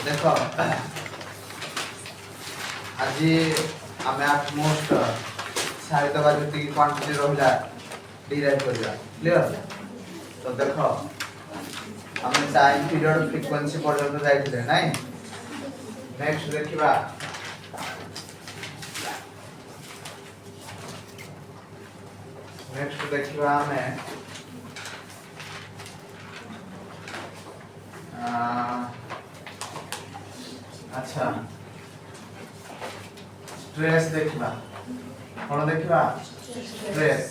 देख आज आम एटमोस्ट साहित्य का जी क्वांटिटी रहा डिराइव करवा क्लियर। तो देख आम टाइम पीरियड फ्रिक्वेंसी पर्यंत जाइए ना। नेक्स्ट देखा आम अच्छा स्ट्रेस देखा कौन देखा स्ट्रेस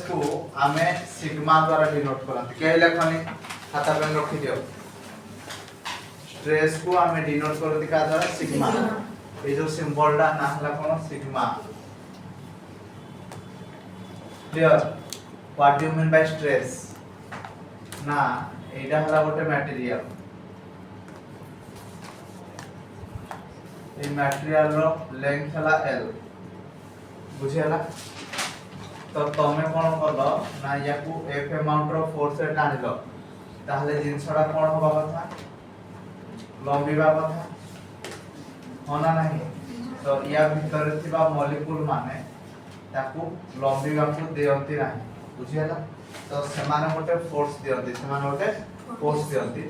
को आमे सिग्मा द्वारा डिनोट करते के लेखनी खाता पेन रखी दियो। स्ट्रेस को आमे डिनोट करते का द्वारा सिग्मा। ये जो सिंबल डा ना हला कौन sigma. Clear what do you mean by stress ना एटा हला गोटे मटेरियल ये मटेरियल रो लेंथ हला l बुझियला। तो तमे कोन करलो ना याकू f अमाउंट रो फोर्स से टानिलो ताहले जिनसडा कोन होबा कथा लंबीबा कथा होना नहीं। तो या भीतर थिबा मॉलिक्यूल माने ताकू लंबीबा को देयंती नाही बुझियला। तो समान गोटे फोर्स दियंती समान गोटे फोर्स दियंती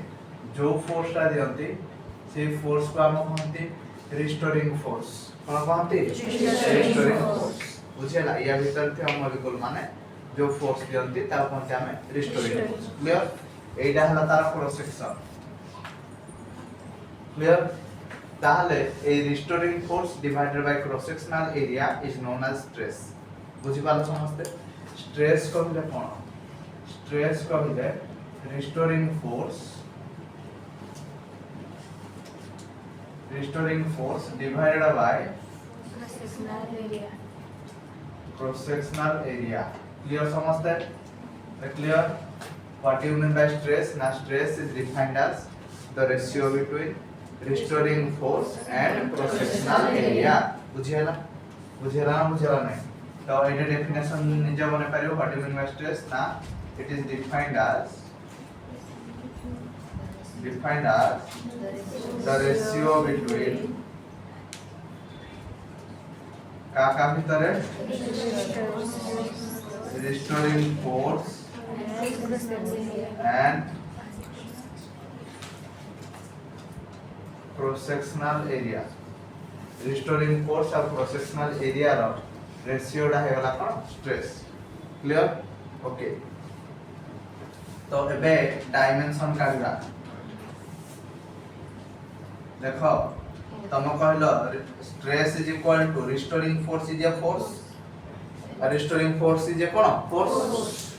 जो फोर्स ता दियंती से फोर्स को हम कहंती रिस्टोरिंग फोर्स कोन कहंती रिस्टोरिंग फोर्स बुझियला। या भीतर थे मॉलिक्यूल माने जो फोर्स दियंती ता कहंती हमें रिस्टोरिंग फोर्स क्लियर। एटा हला तार क्रॉस सेक्शन क्लियर। ताहले a restoring force divided by cross sectional area is known as stress बुझि पाल समझते। स्ट्रेस कहले कोन स्ट्रेस कहले restoring force divided by cross sectional area clear समझते। Clear what you mean by stress ना stress is defined as the ratio between restoring force and cross sectional area बुझियला बुझियला नहीं। तो एटा डेफिनेशन निजे बने पारियो what you mean by stress ना it is defined as the ratio between का भीतर restoring force and cross sectional area restoring force और cross sectional area row ratio डा हे वाला कोन स्ट्रेस क्लियर ओके। तो एबे डायमेंशन काढला देखो तुम कहलो stress is equal to restoring force is a force restoring force is a कोन फोर्स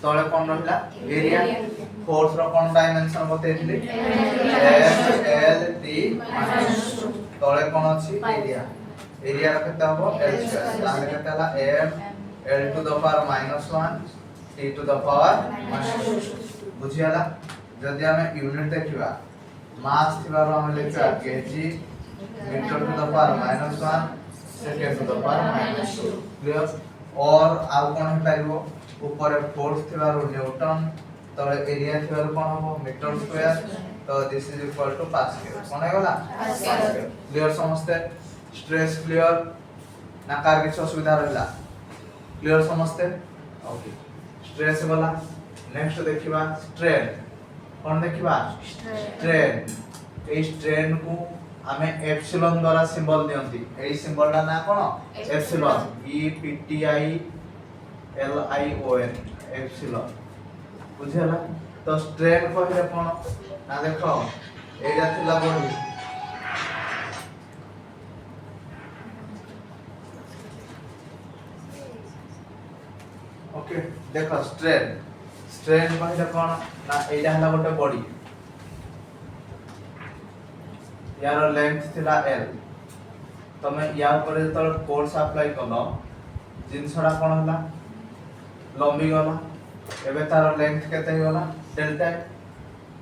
तळे कोन रहला एरिया फोर्स रो कोन डायमेंशन बतेइली एफ एल टी तळे कोन अछि एरिया एरिया रो केते हबो l स्क्वायर ताले केते हला m l to the power -1 t to the power -2 बुझियाला। जदि हमें यूनिट देखिबा मास थिबारो हम लेखा kg metre to the power -1 second to the power -2 clear. और आउ कोन हे पारिबो ऊपर फोर्स थिबारो न्यूटन तळे एरिया थिबारो कोन हबो मीटर स्क्वायर। तो this is equal to pascal कोन हे गला पास्कल क्लियर समझते। स्ट्रेस क्लियर ना कार किछ असुविधा रहला क्लियर समझते ओके। स्ट्रेस वाला नेक्स्ट देखिबा स्ट्रेन कोन देखिबा स्ट्रेन ए स्ट्रेन को हमें एप्सिलॉन द्वारा सिंबल दियंती ए सिंबल दा ना कोन epsilon E P T I L I O N epsilon बुझला। तो स्ट्रेन कहले कोन ना देखो एटा थिला बॉडी ओके देखो स्ट्रेन स्ट्रेन कहले कोन ना एटा हला गोटे बॉडी यार लेंथ थिला l तमे या ऊपर तो फोर्स अप्लाई कलो जिनसडा कोन हला लंबी गला एबे तार लेंथ केते गला डेल्टा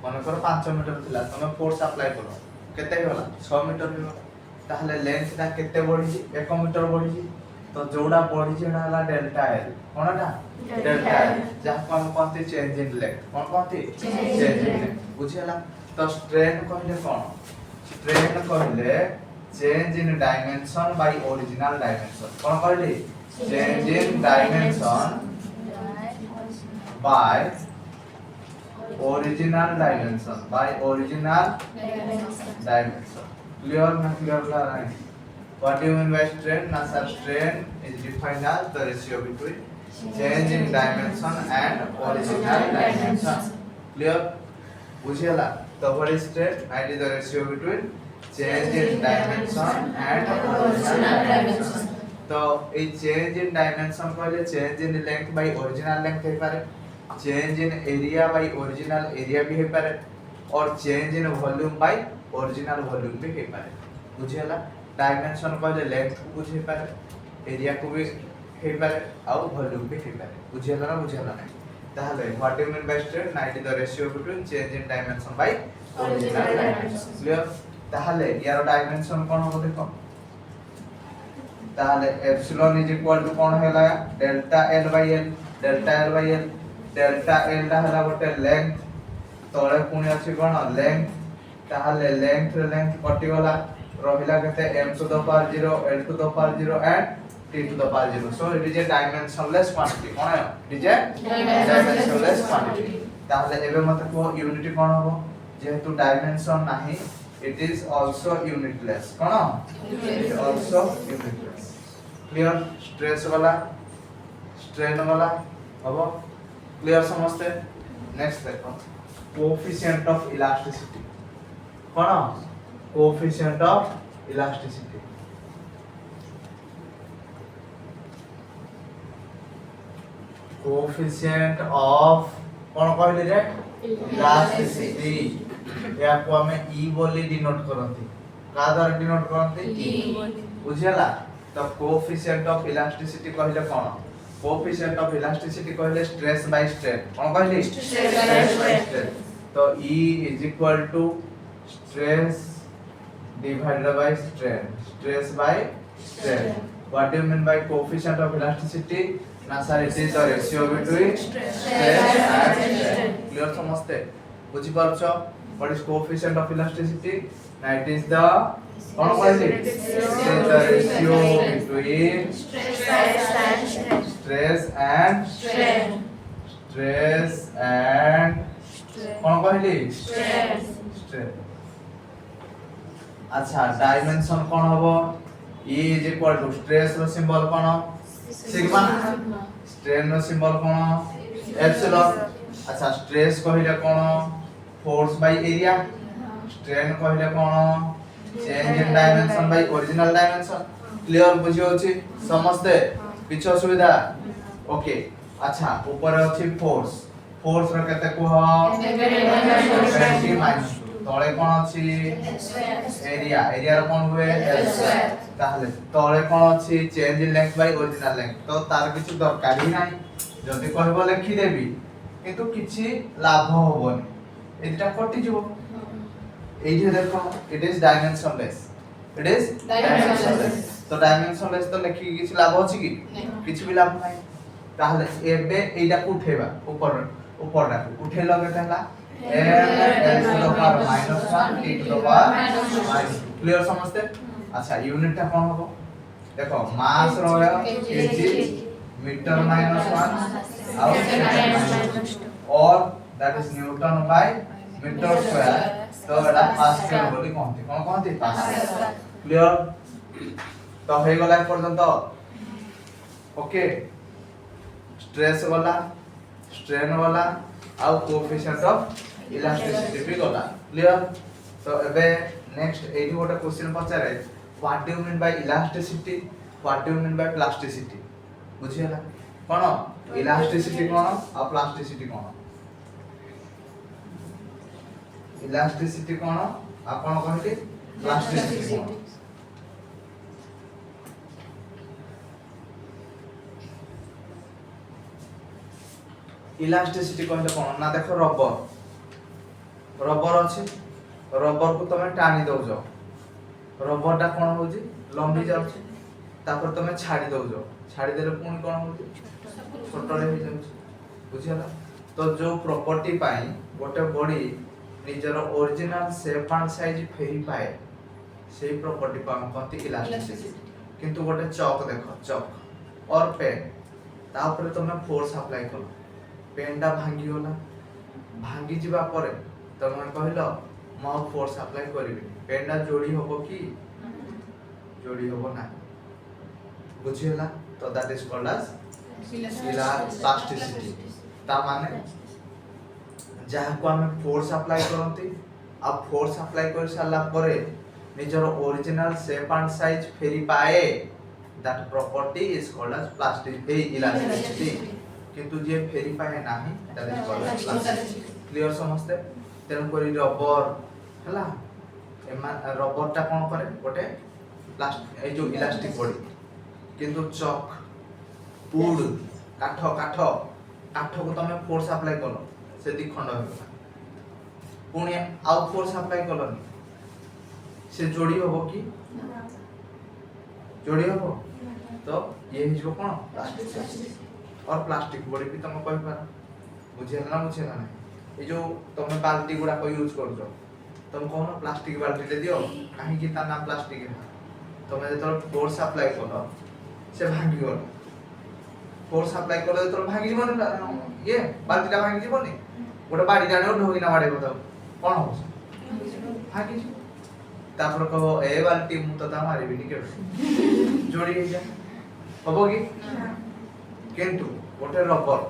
मन कर 5 मीटर थिला तमे फोर्स अप्लाई करो केते गला 6 मीटर गला ताहले लेंथ ता केते बढ़ी 1 मीटर बढ़ी। तो जोड़ा बढ़ी जेना हला डेल्टा l कोनटा डेल्टा l जहा को हम कहते चेंज इन लेंथ कोन कहते चेंज इन लेंथ बुझियला। तो स्ट्रेन कहले कोन स्ट्रेन कहले change in dimension by original dimension कोन कहले change in dimension by original dimension clear ना क्लियर ला नहीं what do you mean by strain na sir strain is defined as the ratio between change in dimension and original dimension clear बुझियला तो what is strain it is the ratio between change in dimension and original dimension तो ए change in dimension कहले change in length by original length हे पारे change in area by original area भी हे पारे और change in volume by original volume भी हे पारे बुझियला dimension कहले length को बुझे पारे एरिया को भी हे पारे और वॉल्यूम भी हे पारे बुझियला ना बुझियला नहीं ताहले what do you mean by strain ना it is the ratio between change in dimension by original dimension clear ताहले यार डायमेंशन कोन हो देखो ताहले एप्सिलॉन इज इक्वल टू कोन हैला delta L by L delta L दा हैला गोटे लेंथ तळे पुनी अछि कोन लेंथ ताहले लेंथ कटि गला रहिला केते m to the power 0 l to the power 0 and t to the power 0 so it is a dimensionless quantity कोन है it is a dimensionless quantity ताहले एबे मते को यूनिट कोन हो जेहेतु डायमेंशन नाही it is also unitless cone it is also unitless clear stress वाला strain वाला अब क्लियर समझते नेक्स्ट देखो coefficient of elasticity cone coefficient of elasticity coefficient of कोन कहले रे elasticity या को हमें e बोली डिनोट करंती का द्वारा डिनोट करंती e बुझियला तो coefficient of elasticity कहले कोन coefficient of elasticity कहले stress by strain कोन कहले stress by strain तो e is equal to stress divided by stress by strain what do you mean by coefficient of elasticity ना sir it is the ratio between stress and strain clear समझते बुझी पारछो what is coefficient of elasticity ना it is the कोन कहले it is the ratio between stress and strain कोन कहले strain अच्छा dimension कोन हबो e is equal to stress रो symbol कोन सिग्मा स्ट्रेन रो सिंबल कोन एप्सिलॉन अच्छा स्ट्रेस कहिले कोन फोर्स बाय एरिया स्ट्रेन कहिले कोन change in dimension by original dimension clear बुझियो छी समझते किछ असुविधा ओके अच्छा ऊपर अछि फोर्स रो केते को ह 20 माइनस तळे कोन अछि एरिया रो कोन हुए L² ताहले तळे कोन अछि change in length bye original length तो तार किछ दरकार ही नाही जदी कहबो लिखि देबी किंतु किछि लाभ होबोनी एटा कटि जबो एठी देखो इट इज डायमेंशनलेस तो डायमेंशनलेस तो लिखि किछि लाभ अछि कि किछि भी लाभ नाही ताहले एबे एटा को उठेबा ऊपर राखू उठेलो केतला l to the power -1 t to the power -2 clear समझते अच्छा यूनिट टा कोन होबो देखो मास रो kg मीटर -1 और that is newton by metre square तो एटा पास्कल बोली कोनती पास्कल क्लियर तो हे गला पर्यंत ओके स्ट्रेस वाला स्ट्रेन वाला आउ कोएफिशिएंट ऑफ इलास्टिसिटी भी गला क्लियर तो एबे नेक्स्ट एठी गोटा क्वेश्चन पचारे what do you mean by elasticity what do you mean by plasticity बुझियला कोन इलास्टिसिटी कोन आ प्लास्टिसिटी कोन इलास्टिसिटी कोन आ कोन कहली प्लास्टिसिटी कोन इलास्टिसिटी कहले कोन ना देखो रबर अछि रबर को तमे टानी दउजो रबर टा कोन होजी लंबी जाउछि तापर तमे छाडी दउजो छाडी देले पुनी कोन होजी छोटले हो जाउछि बुझियला तो जो प्रॉपर्टी पाई गोटे बॉडी निजर ओरिजिनल शेप एंड साइज फेरी पाए सेही प्रॉपर्टी को हम कहते इलास्टिसिटी। किंतु गोटे चक देखो चक और पेन तापर तुम फोर्स अप्लाई कल पेनटा भांगी गला भांगी जीवा परे तुम कहल मो फोर्स अप्लाई करी पेनटा जोड़ी होबो कि जोड़ी होबो ना बुझिला तो that is called as elasticity. ता माने जहाँ को हमें फोर्स अप्लाई करते अब फोर्स अप्लाई कर सारा परे निजर ओरिजिनल शेप एंड साइज फेरी पाए that property is called as plastic elasticity. किंतु जे फेरी पाए नाही that is called as plasticity. Clear समझते तेन करी रबर हला एमा रबर टा कोन करे गोटे प्लास्टिक ए जो इलास्टिक बॉडी किंतु चक वुड काठ काठ काठ को तमे फोर्स अप्लाई करो से दी खंड हो पुणी आउ फोर्स अप्लाई कलनी से जोड़ी होबो कि जोड़ी होबो तो ये हिजो कोन प्लास्टिक और प्लास्टिक बॉडी भी तुम कहि पारा बुझेला ना ए जो तुम बाल्टी गुडा को यूज करजो तुम कोन प्लास्टिक बाल्टी ले दियो काहे कि ता नाम प्लास्टिक है तुम जे फोर्स अप्लाई करो से भांगी गलो फोर्स अप्लाई करो तो भांगी जीवन ये बाल्टीटा भांगी जीवन गोटे बाड़ी जाने ढोगी ना बाड़े बताओ कौन हो भागी तापर कहो ए बाल्टी मु तो ता मारिबी नि के जोड़ी हे जा हबो कि किंतु गोटे रबर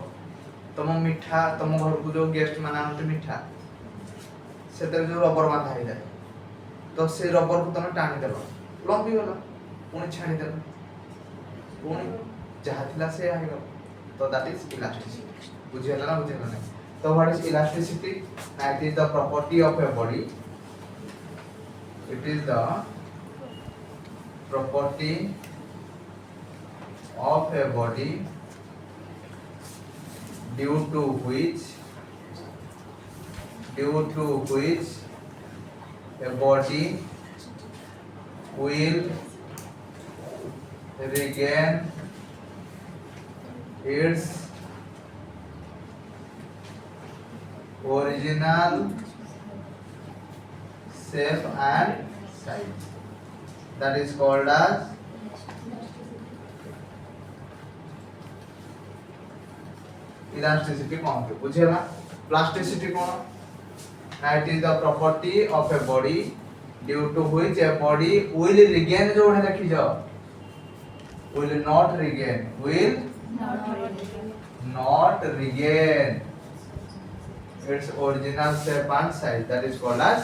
तुम मिठा तुम घर को जो गेस्ट माने आनते मिठा सेते जो रबर बांधा हे जाए तो से रबर को तुम टाणी देलो लंबी गला पुणी छाणी देलो पुणी जहाँ थिला से आगे तो दैट इज इलास्टिसिटी। बुझियला ना बुझियला ना तो what is elasticity? It is the property of a body, it is the property of a body due to which a body will regain its original shape and size. That is called as elasticity कौन बुझेला plasticity कौन ना it is the property of a body due to which a body will regain जो है लिखी जाओ will not regain its original shape and size. That is called as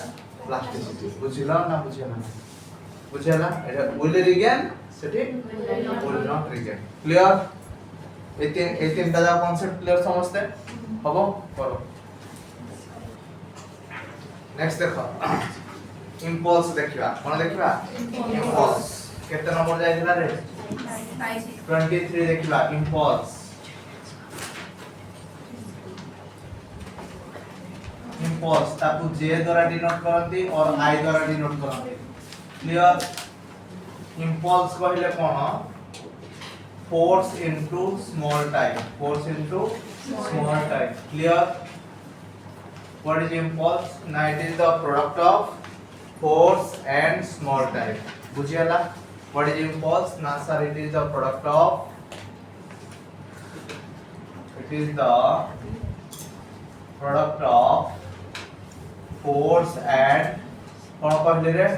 plasticity. बुझिला ना बुझिला एटा will regain Sethi will not regain. Clear? ए तीनटा जा concept clear समझते हबो करो। नेक्स्ट देखो इंपल्स देखिबा कोन देखिबा इंपल्स केते नंबर जाइला रे 23 देखिबा इंपल्स इंपल्स ताकू जे द्वारा डिनोट करंती और आई द्वारा डिनोट करंती। क्लियर? इंपल्स कहले कोन force into small time clear? What is impulse? Now it is the product of force and small time. बुझियला what is impulse? Now sir it is the product of force and कौन कहले रे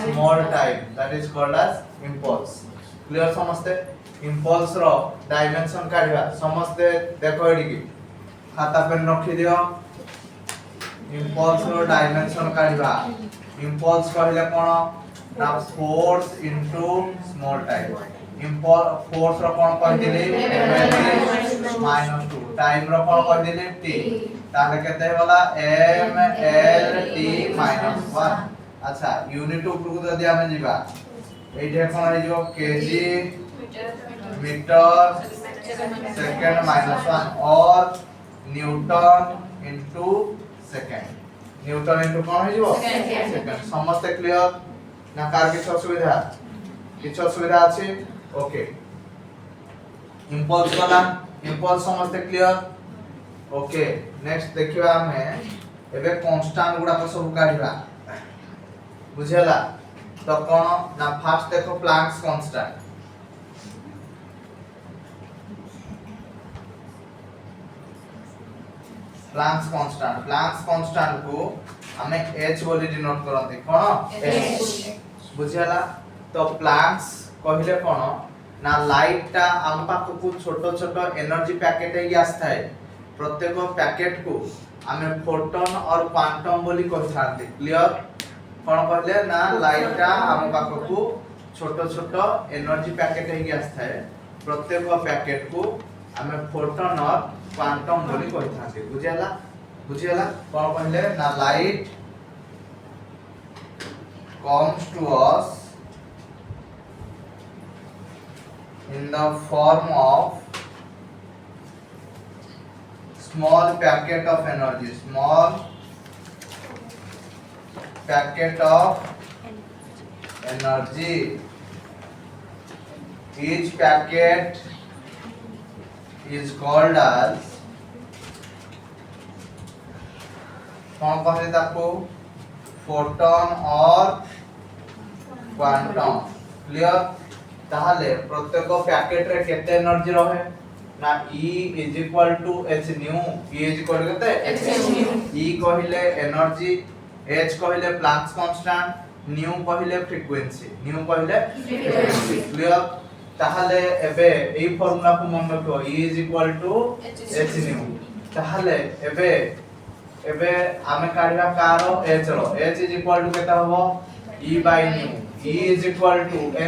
small time. That is called as impulse. Clear समझते impulse रो dimension काढिबा समझते देखो एडी की खाता पे रखि दियो इंपल्स रो डायमेंशन काढिबा इंपल्स कहले कोन ना force into small time impulse force रो कोन कह दिले -2 टाइम रो कोन कह दिले t ताले केते वाला m l t -1 अच्छा यूनिट ऊपर को जदी हम जीवा एठे कोन हे जो केजी मीटर सेकंड -1 और newton into second newton into कोन हे जो सेकंड समझते क्लियर ना कार की सुविधा अछि ओके इंपल्स वाला इंपल्स समझते क्लियर ओके नेक्स्ट देखिबा हमें एबे कांस्टेंट गुडा को सब काढिबा बुझेला तो कोन ना फास्ट देखो प्लैंक्स कांस्टेंट प्लैंक्स कांस्टेंट को हमें h बोली डिनोट करते कोन h बुझेला तो प्लैंक्स कहिले कोन ना लाइट टा हम पाख को छोटो छोटो एनर्जी पैकेट है आस्था है प्रत्येक पैकेट को हमें फोटोन और क्वांटम बोली कहथाते क्लियर कोन कहले ना लाइट टा हम पाख को छोटो छोटो एनर्जी पैकेट है आस्था है प्रत्येक पैकेट को हमें फोटोन और क्वांटम बोली कहथाते बुझेला कोन कहले ना light comes to us in the form of small packet of energy each packet is called as कौन कहते ताको फोटोन और क्वांटम क्लियर ताहले प्रत्येक पैकेट रे केते एनर्जी रहे ना E = h न्यू E = केते h न्यू E कहिले एनर्जी h कहिले प्लैंक्स कांस्टेंट न्यू कहिले फ्रीक्वेंसी क्लियर ताहले एबे एई फार्मूला को मन रखो E = h न्यू ताहले एबे आमे काढिबा कार h रो h = केता होबो E/न्यू E =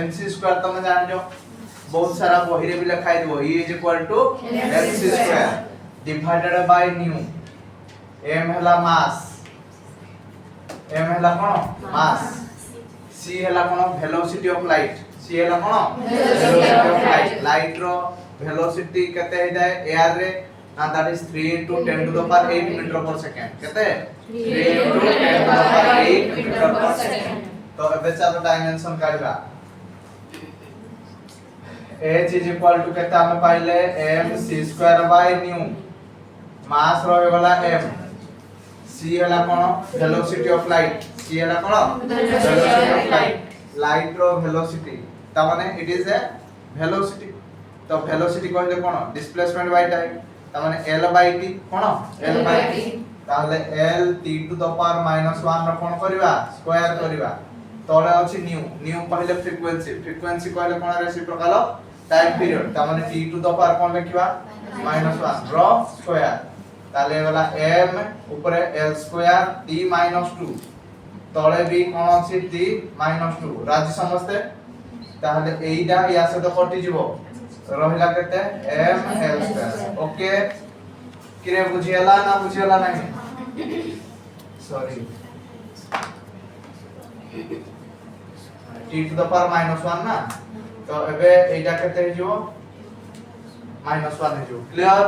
mc² तमे जान जो बहुत सारा बही रे भी लिखाई देबो E = mc² divided by nu m हला मास m हला कोन मास c हला कोन वेलोसिटी ऑफ लाइट c हला कोन वेलोसिटी ऑफ लाइट लाइट रो वेलोसिटी केते हे जाय एयर रे and that is 3 into 10 to the power 8 meter per second कहते हैं 3 into 10 to the power 8 meter per second तो अब चलो डायमेंशन काढबा h = केता हम पाइले mc² by न्यू मास रहे वाला m c हला कोन वेलोसिटी ऑफ लाइट c हला कोन वेलोसिटी ऑफ लाइट लाइट रो वेलोसिटी ता माने इट इज ए वेलोसिटी तो वेलोसिटी कहले कोन डिस्प्लेसमेंट बाय टाइम ता माने l/t कोन l/t ताले l t to the power -1 र कोन करबा स्क्वायर करबा तळे अछि न्यू कहले फ्रीक्वेंसी कहले कोन रेसिप्रोकल टाइम पीरियड ता माने t टू द पावर कोन लिखबा -1 र स्क्वायर ताले वाला m ऊपर l² t - 2 तळे भी कोन अछि t - 2 राजी समझते ताले एइडा या से तो कटि जिवो रहिला केते m l² ओके किरे बुझियला ना बुझियला नहीं sorry t to the power -1 ना तो एबे एटा केते हे जिवो -1 हे जिवो क्लियर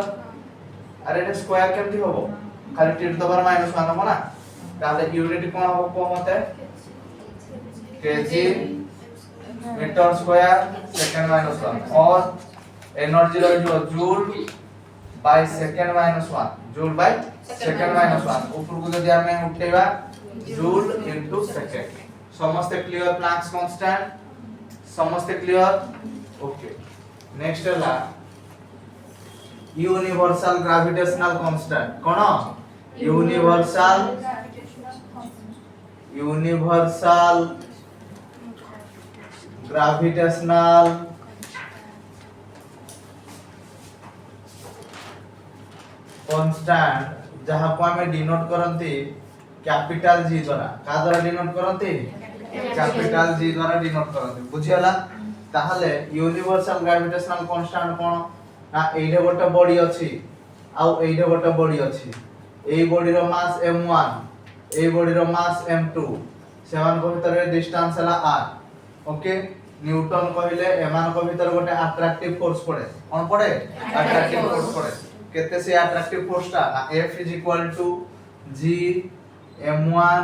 अरे एटा स्क्वायर केमति होबो खाली t टू द पावर -1 होबो ना ताले यूनिट कोन होबो को मते kg मीटर स्क्वायर सेकंड -1 और एनर्जी रहिलो joule by second -1 joule by second -1 ऊपर को जदी हमें उठेबा जूल इनटू सेकंड समस्त क्लियर प्लैंक्स कांस्टेंट समस्त क्लियर ओके नेक्स्ट ला यूनिवर्सल ग्रेविटेशनल कांस्टेंट कोन यूनिवर्सल ग्रेविटेशनल कांस्टेंट जहां को हमें डिनोट करंती कैपिटल G द्वारा का द्वारा डिनोट करंती कैपिटल G द्वारा डिनोट करंती बुझियला ताहले यूनिवर्सल ग्रेविटेशनल कांस्टेंट कोन ना एइडे गोटे बॉडी अछि आ एइडे गोटे बॉडी अछि एई बॉडी रो मास m1 एई बॉडी रो मास m2 सेवन को भीतर डिस्टेंस हला r ओके न्यूटन कहिले एमान को भीतर गोटे अट्रैक्टिव फोर्स पड़े कोन पड़े अट्रैक्टिव फोर्स पड़े केते से अट्रैक्टिव फोर्स ता F = G m1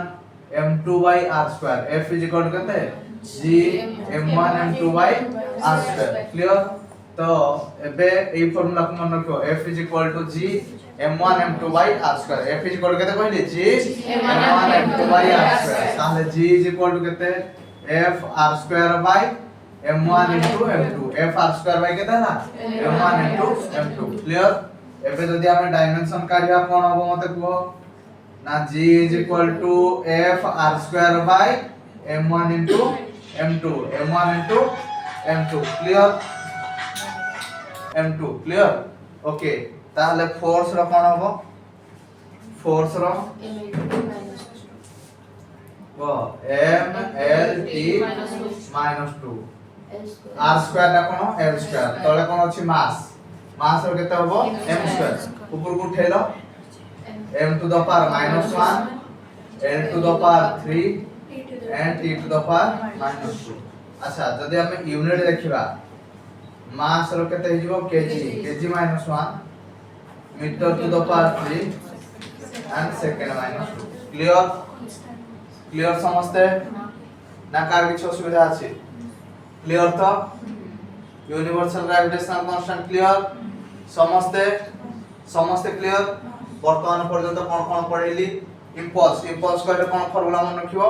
m2 by r2 F = केते G m1 m2 by r2 clear तो एबे ए फार्मूला को मन रखो F = G m1 m2 by r square f is equal to केते कहली g m1 m2 by r square ताहले g is equal to केते f r square by m1 into m2 f r square by केते ना m1 into m2 clear एबे जदी हम dimension काढिया कोन हबो मते कहो ना g is equal to f r square by m1 into m2 m1 into m2 clear m2 clear okay ताहले फोर्स रो कोन हबो फोर्स रो वो m l t minus 2 r square ना कोन l square तळे कोन अछि मास रो केते हबो m square ऊपर को उठेलो m to the power -1 l to the power 3 and t to the power -2 अच्छा जदी हम यूनिट देखिबा मास रो केते हिजबो kg -1 metre to the power 3 and second -2 clear समझते ना कार किछ असुविधा अछि क्लियर तो यूनिवर्सल ग्रेविटेशनल कांस्टेंट क्लियर समझते क्लियर वर्तमान पर्यंत कोन कोन पढिली इंपल्स कहले कोन फार्मूला मन रखिबो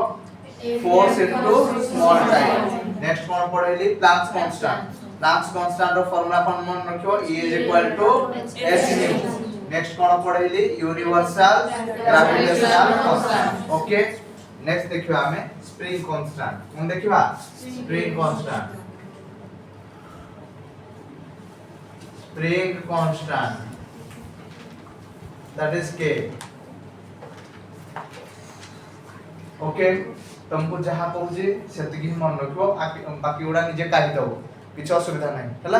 force into small time next कोन पढिली प्लांक्स कांस्टेंट रो फार्मूला कोन मन रखिबो E is equal to s nu next कोन पढिली universal gravitational constant okay next देखिबा हमें स्प्रिंग कांस्टेंट कोन देखिबा spring constant that is k okay तुमको जहां कहूजी सेति की मन रखिबो बाकी उडा निजे काढी दबो किछ असुविधा नाही हला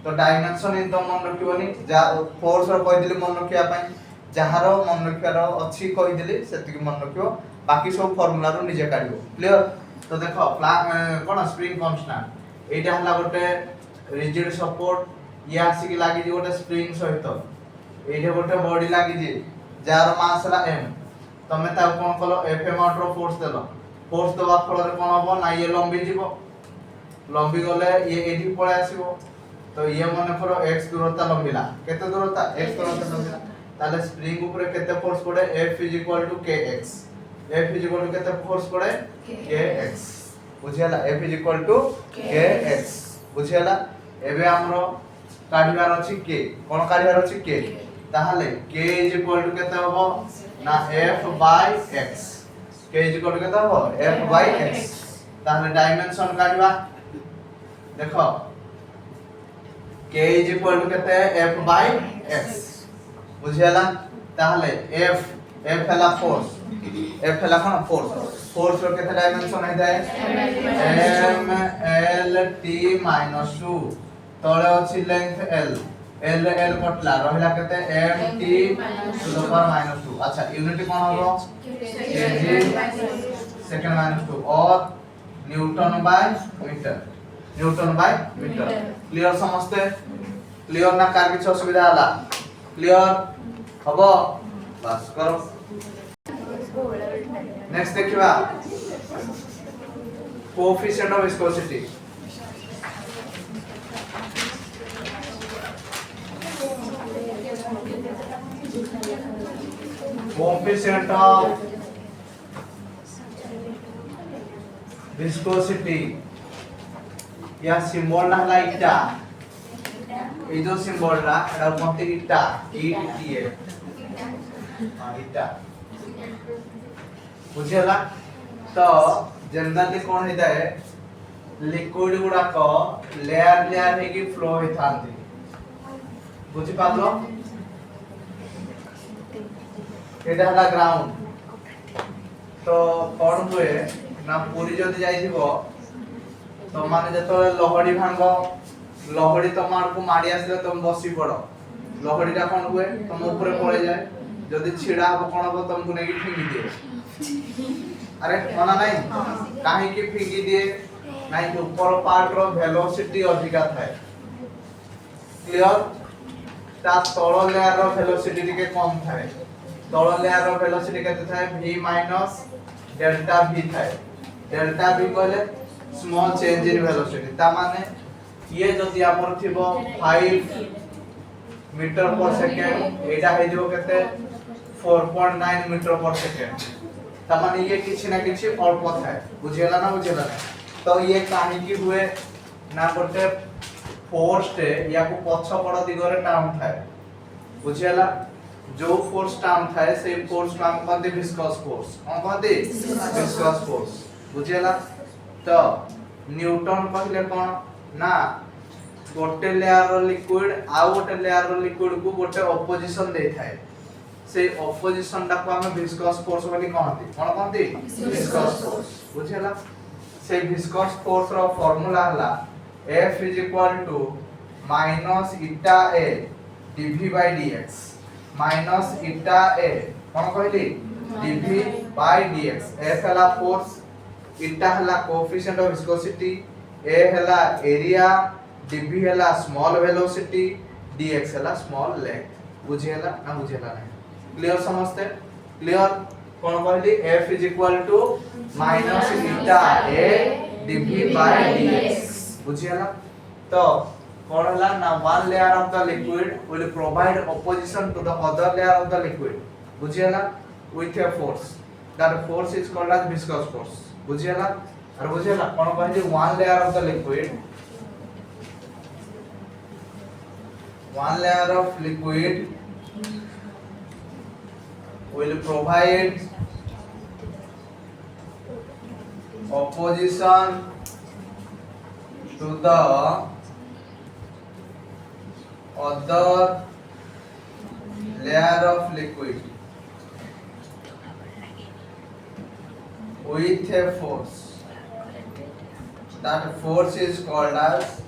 तो डायमेंशन इन तो मन रखिबोनी जा फोर्स रो कहि दिली मन रखिया पई जहारो मन रखियारो अछि कहि दिली सेति की मन रखिबो बाकी सब फार्मूला रो निजे काढिबो क्लियर तो देखो कोन स्प्रिंग कांस्टेंट एटा हला गोटे रिजिड सपोर्ट या आसी की लागि गोटे स्प्रिंग सहित एठे गोटे बॉडी लागि जे जार मास हला m तमे ता कोन कलो f अमाउंट रो फोर्स दवा फल रे कोन हबो ना ये लंबी गले ये एठी पळे आसीबो तो ये माने करो x दूरता लंबिला केते दूरता x दूरता लंबिला ताले स्प्रिंग ऊपर केते फोर्स पड़े F kx केते फोर्स पड़े kx बुझियाला F kx बुझियाला एबे हमरो काढिबार अछि k कोन काढिबार अछि k ताहले k केते हबो ना F by x k केते हबो F by x ताहले डायमेंशन काढिबा देखो k केते F by x बुझियाला ताहले F हला फोर्स F हला कोन फोर्स रो केते डायमेंशन है जाय m l t - 2 तळे अछि लेंथ l कटला रहला केते m t to the power -2 अच्छा यूनिट कोन हबो kg सेकंड -2 और न्यूटन बाय मीटर क्लियर समझते क्लियर ना कार किछ असुविधा हला क्लियर हबो बस करो नेक्स्ट देखिबा coefficient of viscosity coefficient of viscosity या सिंबल ना हला इटा ए जो सिंबल रा एटा कोनते इटा ETA इटा बुझियला तो जनरली कोन हेता है लिक्विड गुडा को लेयर हे की फ्लो हे थांती बुझि पालो एटा हला ग्राउंड तो कोन हुए ना पूरी जदी जाइथिबो तो माने जतो लहड़ी भांगो लहड़ी तमार को मारी आसले तुम बसी पड़ो लहड़ीटा कोन हुए तुम ऊपर पड़े जाए जदी छिड़ा हो कोन हो तुमको नेगी फिंगी दिए अरे मना नहीं काहे की फिंगी दिए नहीं कि ऊपर पार्ट रो वेलोसिटी अधिका थाए क्लियर ता तळ लेयर रो वेलोसिटी के कम थाए तळ लेयर रो वेलोसिटी केते थाए v माइनस डेल्टा v थाए डेल्टा v कहले स्मॉल चेंज इन वेलोसिटी ता माने ये जदी हमर थिबो 5 मीटर पर सेकंड एटा हे जो केते 4.9 मीटर पर सेकंड त माने ये किछि ना किछि अल्प थाए बुझेला ना तो ये काहे की हुए ना गोटे फोर्स टे या को पछ पड़ दिगरे टाउन थाए बुझेला जो फोर्स टाउन थाए से फोर्स नाम कहते विस्कस फोर्स कोन कहते विस्कस फोर्स बुझेला तो न्यूटन कहले कोन ना गोटे लेयर रो लिक्विड आ गोटे लेयर रो लिक्विड को गोटे ऑपोजिशन दे थाए से ऑपोजिशन टा को हम विस्कस फोर्स बोली कहते कोन कहते विस्कस फोर्स बुझेला से विस्कस फोर्स रो फार्मूला हला F minus eta A dv by dx minus eta A कोन कहली dv by dx F हला फोर्स इटा हला कोएफिशिएंट ऑफ विस्कोसिटी A हला एरिया dv हला स्मॉल वेलोसिटी dx हला स्मॉल लेंथ बुझेला ना बुझेला नहीं क्लियर समझते क्लियर कोन कहली F minus eta A dv by dx बुझियला तो कोन हला ना one layer of the liquid will provide opposition to the other layer of the liquid बुझियला with a force that force is called as viscous force बुझियला और बुझियला कोन कहली one layer of the liquid will provide opposition to the other layer of liquid with a force. That force is called as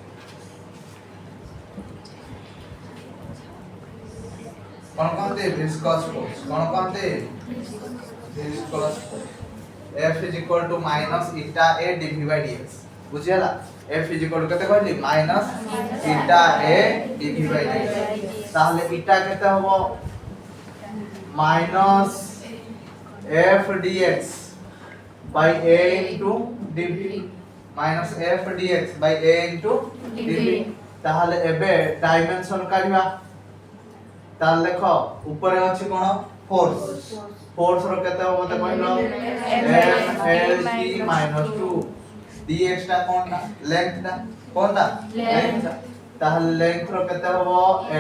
कौन कहते viscous force कौन कहते viscous F minus eta A dv by dx बुझियला F कते कहली minus eta A dv by dx ताहले इटा केते होबो minus F dx by A into dv minus F dx by A into dv ताहले एबे डायमेंशन काढिबा ताल देखो ऊपर अछि कोन फोर्स रो केते हो मते कहलो F L T - 2 dx ता कोनटा लेंथ ता कोनटा लेंथ ताल लेंथ रो केते हो L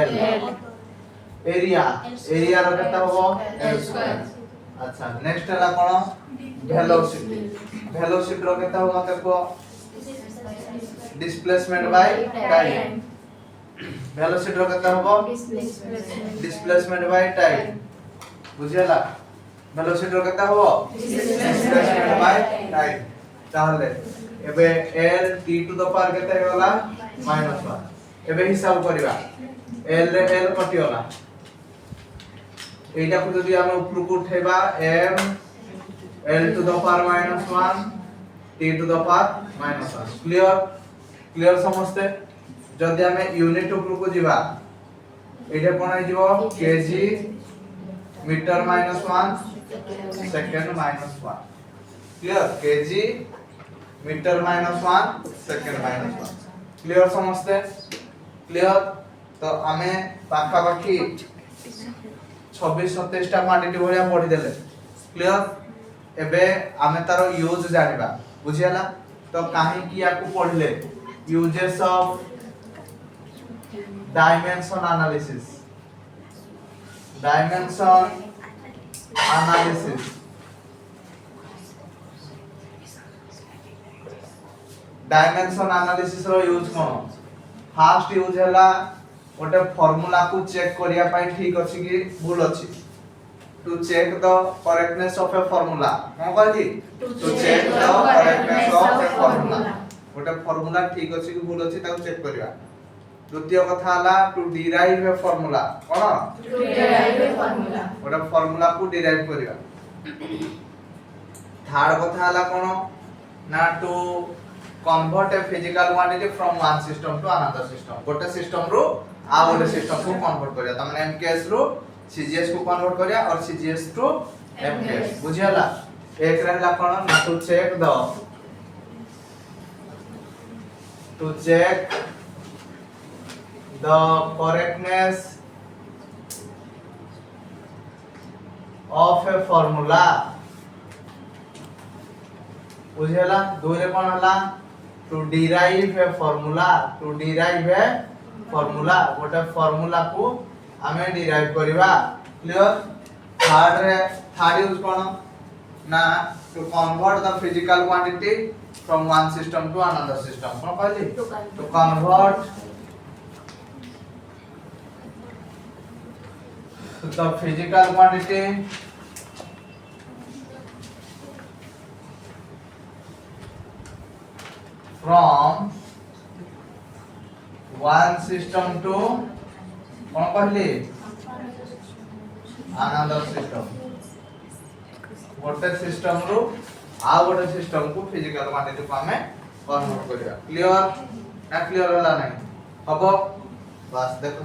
एरिया रो केते हो L2 अच्छा नेक्स्ट हला कोन वेलोसिटी रो केते हो मते को डिस्प्लेसमेंट बाय टाइम वेलोसिटी रो केते होबो डिस्प्लेसमेंट बाय टाइम बुझियला वेलोसिटी रो केते होबो डिस्प्लेसमेंट बाय टाइम ताहले एबे l t to the power केते होला -1 एबे हिसाब करबा l रे l कटियोला एटा को जदी हम ऊपर को उठेबा m l to the power -1 t to the power -1 clear समझते जदि हमें यूनिट ऊपर को जीवा एटा कोन आइ जीवो kg metre -1 second -1 clear kg metre -1 second -1 clear समझते क्लियर तो हमें पाखा पाखी 26 27 टा क्वांटिटी भलिया पढी देले क्लियर एबे हमें तारो यूज जानिबा बुझियला तो काहे की याकू पढले यूजेस ऑफ dimension analysis रो यूज कोन फर्स्ट यूज हला ओटे फार्मूला को चेक करिया पई ठीक अछि कि भूल अछि to check the correctness of a formula कोन कहली to check the correctness of a formula ओटे फार्मूला ठीक अछि कि भूल अछि ताको चेक करिया द्वितीय कथा हला टू डिराइव ए फार्मूला कोन टू डिराइव ए फार्मूला ओटा फार्मूला को डिराइव करिया थर्ड कथा हला कोन ना to convert a physical quantity from one system to another system गोटे सिस्टम रो आ गोटे सिस्टम को कन्वर्ट करिया त माने एमकेएस रो सीजीएस को कन्वर्ट करिया और सीजीएस टू एमकेएस बुझियला एक रहला कोन ना to check the correctness of a formula बुझेला दुई रे कोन हला टू डिराइव ए फॉर्मूला गोटे फॉर्मूला को हमें डिराइव करबा क्लियर थर्ड यूज कोन ना to convert the physical quantity from one system to another system कोन कहली to convert the physical quantity from one system to कौन कहली another system गोटे सिस्टम रु आ गोटे सिस्टम को फिजिकल क्वांटिटी को हमें कन्वर्ट करिया क्लियर ना क्लियर होला नहीं हबो बस देखो